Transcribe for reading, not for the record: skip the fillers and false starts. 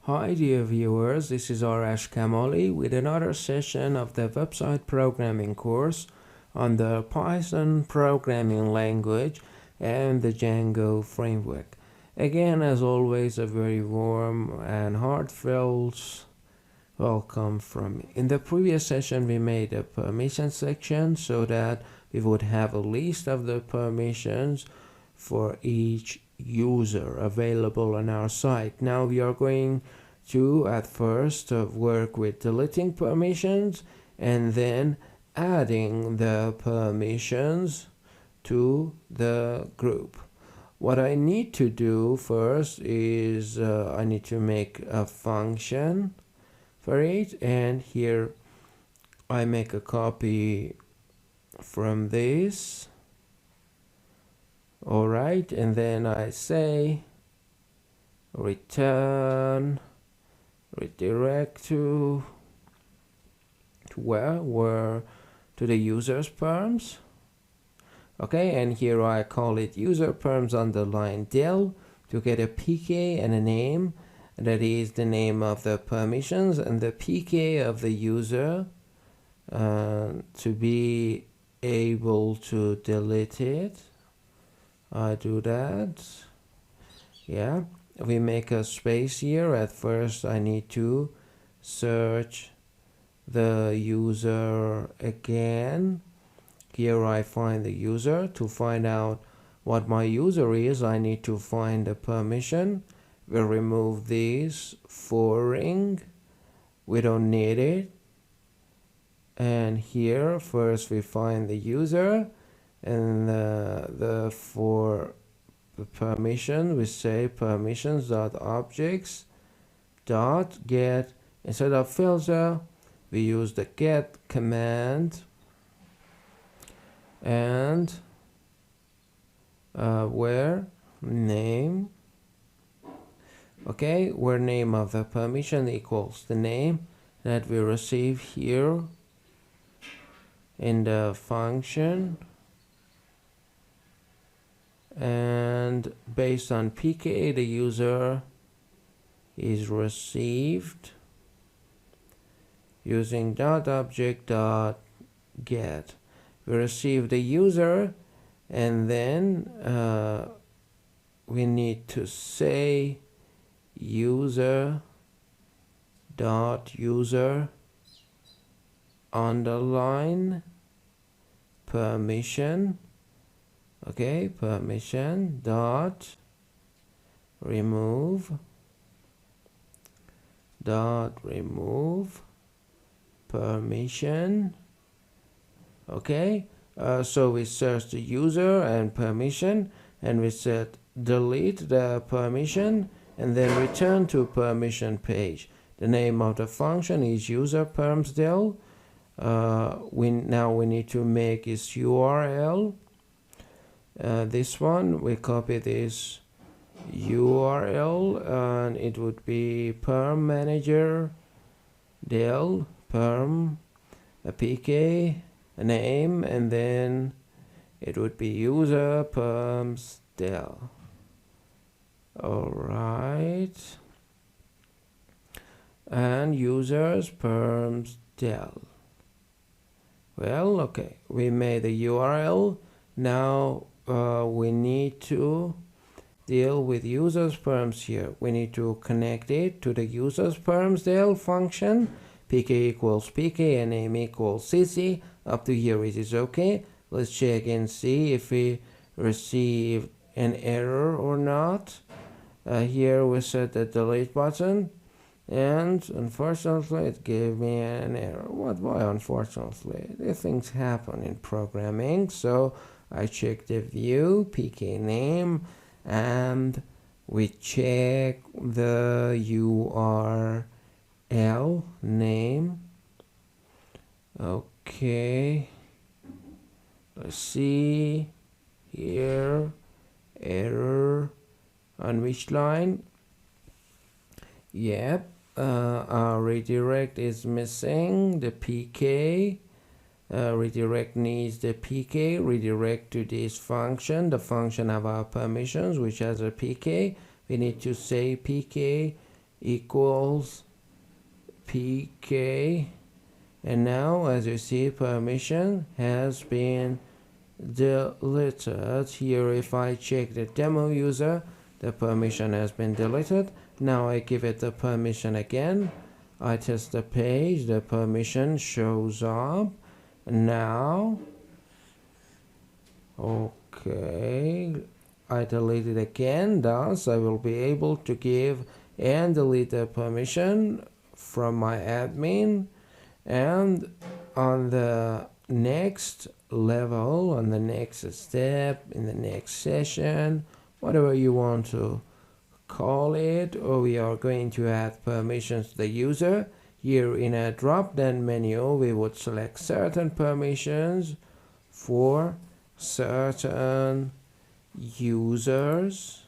Hi dear viewers, this is Arash Kamali with another session of the website programming course on the Python programming language and the Django framework. Again, as always, a very warm and heartfelt welcome from me. In the previous session, we made a permission section so that we would have a list of the permissions for each user available on our site. Now we are going to at first work with deleting permissions and then adding the permissions to the group. What I need to do first is I need to make a function for it, and here I make a copy from this. Alright, and then I say return redirect to where to the user's perms. Okay, and here I call it user perms underline del to get a pk and a name, that is the name of the permissions and the pk of the user to be able to delete it. I do that. Yeah, we make a space here. At first I need to search the user again. Here I find the user. To find out what my user is, I need to find the permission. We remove this for-ing, we don't need it. And here first we find the user, and for the permission we say permissions dot objects dot get. Instead of filter we use the get command, and where name, okay, where name of the permission equals the name that we receive here in the function, and based on pk the user is received using dot object dot get. We receive the user, and then we need to say user dot user underline permission. Okay, permission dot remove permission. Okay, so we search the user and permission, and we set delete the permission and then return to permission page. The name of the function is user perms del. We need to make its URL. This one, we copy this URL and it would be perm manager del perm pk a name, and then it would be user perms del. Alright, and users perms del. Well, okay, we made the URL. Now we need to deal with users perms here. We need to connect it to the users perms del function. pk equals pk and name equals cc. Up to here it is okay. Let's check and see if we receive an error or not. Here we set the delete button, and unfortunately it gave me an error. Why unfortunately? These things happen in programming. So I check the view pk name, and we check the URL name. Okay, let's see here, error on which line? Yep, our redirect is missing the pk. Redirect needs the pk, redirect to this function, the function of our permissions, which has a pk. We need to say pk equals pk, and now as you see, permission has been deleted. Here if I check the demo user, the permission has been deleted. Now I give it the permission again, I test the page, the permission shows up. Now okay, I delete it again, thus I will be able to give and delete the permission from my admin. And on the next level, on the next step, in the next session, whatever you want to call it, or we are going to add permissions to the user. Here in a drop down menu we would select certain permissions for certain users,